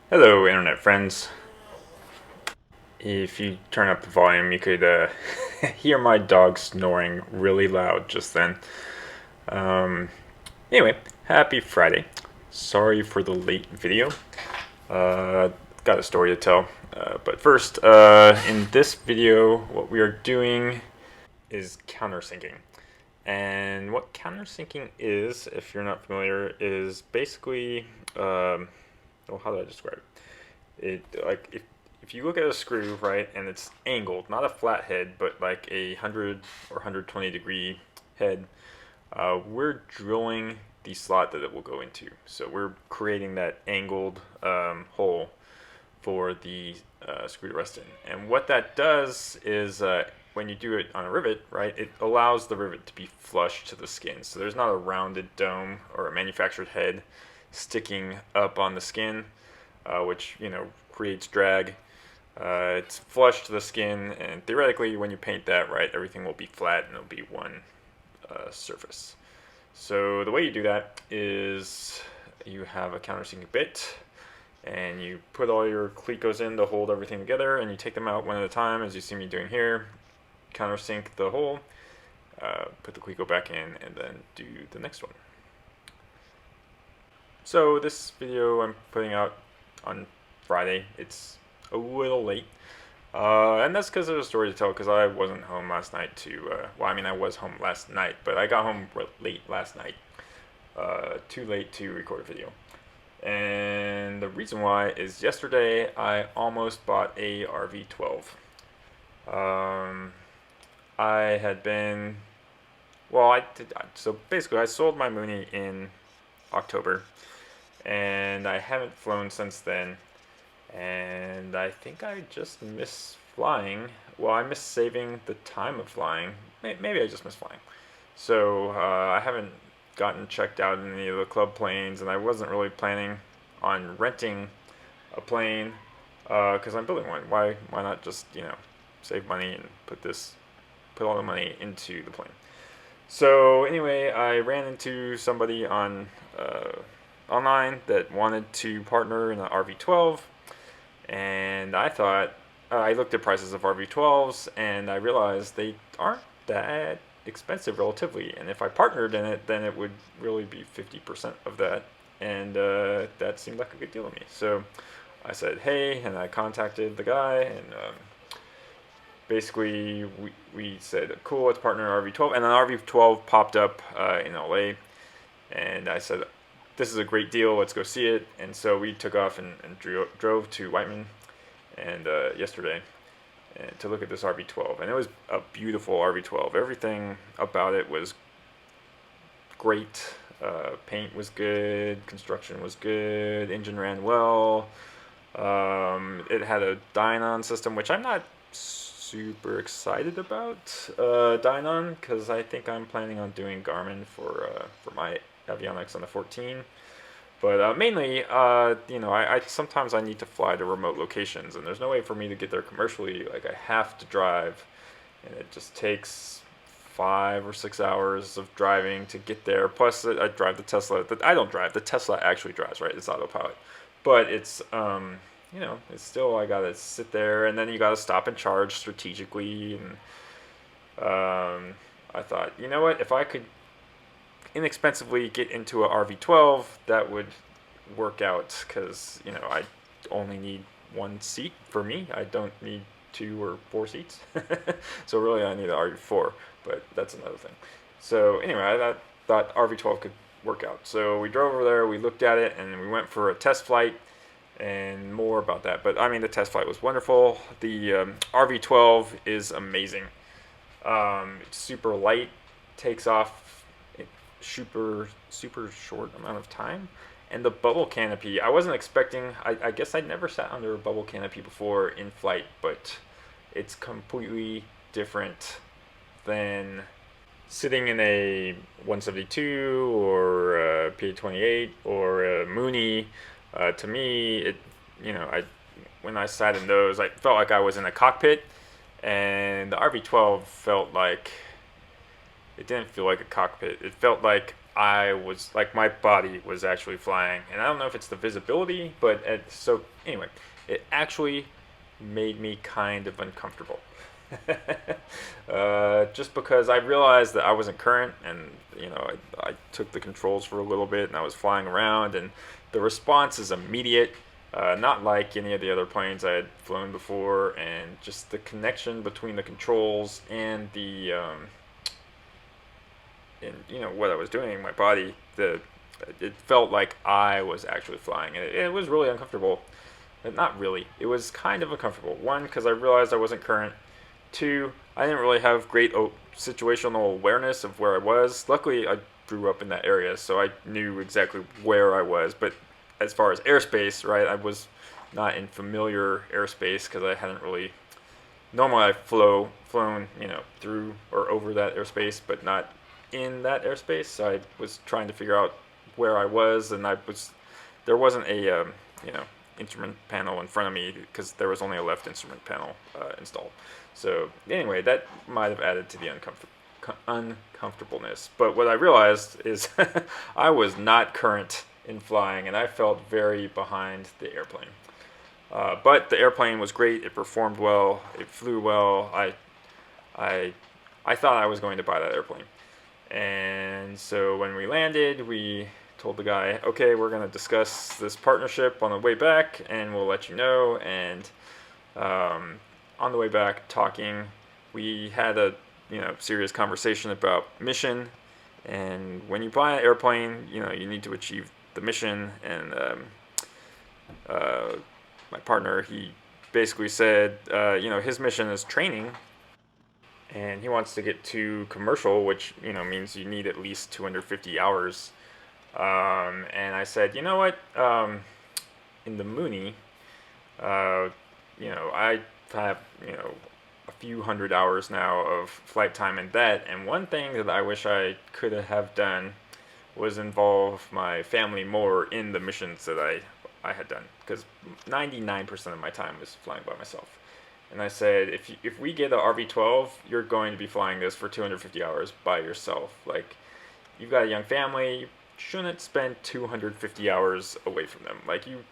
Hello, internet friends. If you turn up the volume, you could hear my dog snoring really loud just then. Um, anyway, happy Friday. Sorry for the late video. Uh, got a story to tell. But first, in this video, what we are doing is countersinking. And what countersinking is, if you're not familiar, is basically, well, how do I describe it? If you look at a screw, right, and it's angled, not a flat head, but like a 100 or 120-degree head, we're drilling the slot that it will go into. So we're creating that angled hole for the screw to rest in. And what that does is when you do it on a rivet, right, it allows the rivet to be flush to the skin. So there's not a rounded dome or a manufactured head sticking up on the skin, which, creates drag. It's flush to the skin, and theoretically, when you paint that, right, everything will be flat and it'll be one surface. So the way you do that is you have a countersink bit, and you put all your clecos in to hold everything together, and you take them out one at a time, as you see me doing here. Countersink the hole, put the cleco back in, and then do the next one. So this video I'm putting out on Friday. It's a little late. And that's because there's a story to tell, because I wasn't home last night I was home last night, but I got home late last night. Too late to record a video. And the reason why is yesterday I almost bought a RV-12. I had been, so basically I sold my Mooney in October, and I haven't flown since then. And I think I just miss flying. Well, I miss saving the time of flying. Maybe I just miss flying. So I haven't gotten checked out in any of the club planes, and I wasn't really planning on renting a plane because I'm building one. Why not just save money and put all the money into the plane? So anyway, I ran into somebody on online that wanted to partner in an RV-12. And I thought, I looked at prices of RV-12s, and I realized they aren't that expensive relatively. And if I partnered in it, then it would really be 50% of that. And that seemed like a good deal to me. So I said, hey, and I contacted the guy, and basically we said, cool, let's partner in RV-12. And then RV-12 popped up in LA, and I said, this is a great deal, let's go see it. And so we took off and drove to Whiteman and yesterday to look at this RV-12. And it was a beautiful RV-12. Everything about it was great. Paint was good, construction was good, engine ran well. It had a dynon system, which I'm not super excited about dynon, because I think I'm planning on doing Garmin for my avionics on the 14. But mainly, I sometimes I need to fly to remote locations, and there's no way for me to get there commercially. Like, I have to drive, and it just takes 5 or 6 hours of driving to get there. Plus, I drive the Tesla. I don't drive. The Tesla actually drives, right? It's autopilot. But it's, it's still, I gotta sit there, and then you gotta stop and charge strategically. And I thought, you know what? If I could inexpensively get into a RV-12, that would work out, because I only need one seat for me. I don't need 2 or 4 seats. So really I need an RV-4, but that's another thing. So anyway, I thought RV-12 could work out. So we drove over there, we looked at it, and we went for a test flight, and more about that. But I mean, the test flight was wonderful. The RV-12 is amazing. It's super light, takes off super short amount of time. And the bubble canopy, I wasn't expecting, I guess I'd never sat under a bubble canopy before in flight, but it's completely different than sitting in a 172 or a P-28 or a Mooney. To me, when I sat in those, I felt like I was in a cockpit, and the RV-12 felt like, it didn't feel like a cockpit. It felt like I was like my body was actually flying, and I don't know if it's the visibility, but so anyway, it actually made me kind of uncomfortable. Just because I realized that I wasn't current, and I took the controls for a little bit, and I was flying around, and the response is immediate, not like any of the other planes I had flown before, and just the connection between the controls and the and what I was doing, my body, it felt like I was actually flying, and it was really uncomfortable. But not really. It was kind of uncomfortable. One, because I realized I wasn't current. Two, I didn't really have great situational awareness of where I was. Luckily, I grew up in that area, so I knew exactly where I was. But as far as airspace, right, I was not in familiar airspace because I hadn't really. Normally, I've flown, through or over that airspace, but not in that airspace. So I was trying to figure out where I was, and there wasn't a, instrument panel in front of me because there was only a left instrument panel installed. So anyway, that might have added to the uncomfortableness. But what I realized is I was not current in flying, and I felt very behind the airplane. But the airplane was great. It performed well. It flew well. I thought I was going to buy that airplane. And so when we landed, we told the guy, okay, we're going to discuss this partnership on the way back, and we'll let you know. And on the way back, talking, we had a serious conversation about mission. And when you buy an airplane, you need to achieve the mission. And my partner, he basically said, his mission is training, and he wants to get to commercial, which means you need at least 250 hours. And I said, you know what? In the Mooney, I have a few hundred hours now of flight time in that. And one thing that I wish I could have done was involve my family more in the missions that I had done, because 99% of my time was flying by myself. And I said, if we get a RV-12, you're going to be flying this for 250 hours by yourself. Like, you've got a young family, you shouldn't spend 250 hours away from them. Like, you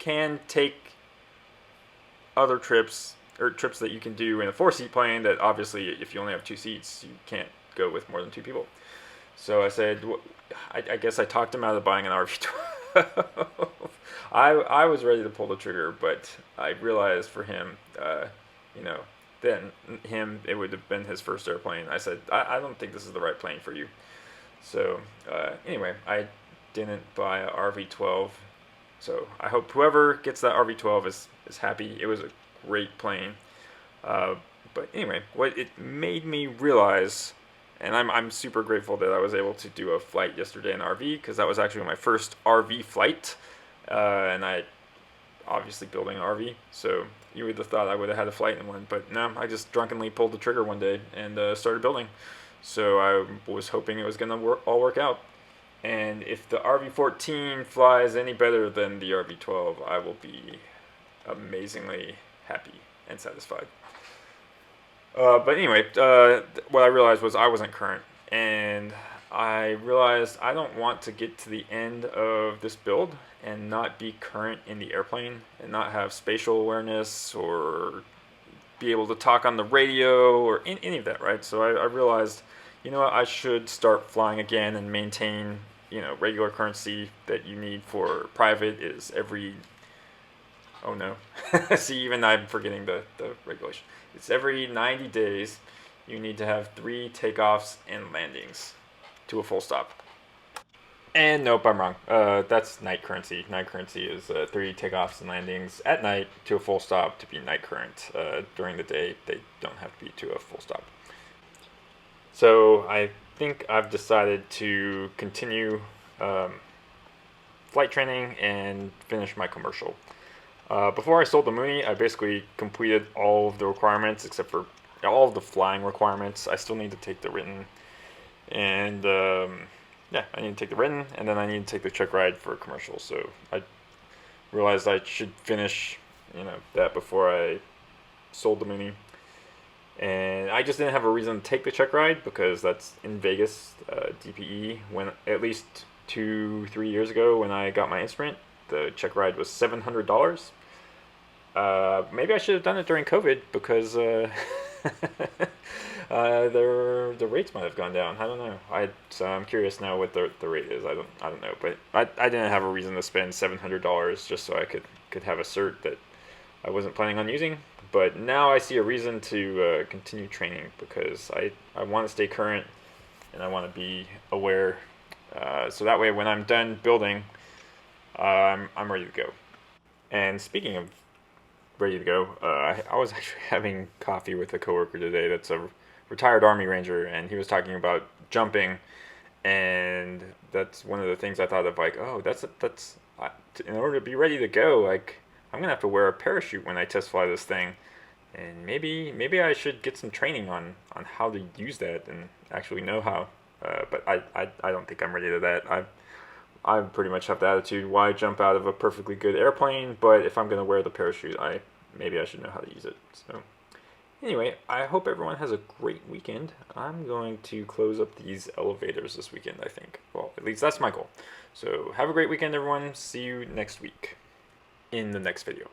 can take other trips, or trips that you can do in a 4-seat plane that obviously, if you only have 2 seats, you can't go with more than 2 people. So I said, I guess I talked him out of buying an RV-12. I was ready to pull the trigger, but I realized for him, then it would have been his first airplane. I said, I don't think this is the right plane for you. So anyway, I didn't buy a RV-12. So I hope whoever gets that RV-12 is happy. It was a great plane. But anyway, what it made me realize, and I'm super grateful that I was able to do a flight yesterday in RV, because that was actually my first RV flight. And I obviously building an RV, so you would have thought I would have had a flight in one, but no, I just drunkenly pulled the trigger one day and started building. So I was hoping it was going to all work out. And if the RV-14 flies any better than the RV-12, I will be amazingly happy and satisfied. But anyway, what I realized was I wasn't current, and I realized I don't want to get to the end of this build and not be current in the airplane and not have spatial awareness or be able to talk on the radio or any of that, right? So I realized, I should start flying again and maintain, regular currency that you need for private is every, oh no, see, even I'm forgetting the regulation. It's every 90 days you need to have 3 takeoffs and landings to a full stop. And nope, I'm wrong. That's night currency. Night currency is 3 takeoffs and landings at night to a full stop to be night current. During the day, they don't have to be to a full stop. So I think I've decided to continue flight training and finish my commercial. Before I sold the Mooney, I basically completed all of the requirements except for all of the flying requirements. I still need to take the written. And I need to take the written, and then I need to take the check ride for a commercial. So I realized I should finish, that before I sold the Mooney. And I just didn't have a reason to take the check ride because that's in Vegas, DPE. When at least 2-3 years ago when I got my instrument, the check ride was $700. Maybe I should have done it during COVID because the rates might have gone down. I don't know. So I'm curious now what the rate is. I don't know. But I didn't have a reason to spend $700 just so I could have a cert that I wasn't planning on using. But now I see a reason to continue training because I want to stay current and I want to be aware. So that way when I'm done building, I'm ready to go. And speaking of ready to go, I was actually having coffee with a coworker today that's a retired Army Ranger, and he was talking about jumping, and that's one of the things I thought of, like, oh, that's in order to be ready to go, like, I'm gonna have to wear a parachute when I test fly this thing, and maybe I should get some training on how to use that and actually know how. But I don't think I'm ready to that. I pretty much have the attitude, why jump out of a perfectly good airplane, but if I'm going to wear the parachute, maybe I should know how to use it. So anyway, I hope everyone has a great weekend. I'm going to close up these elevators this weekend, I think. Well, at least that's my goal. So have a great weekend, everyone. See you next week in the next video.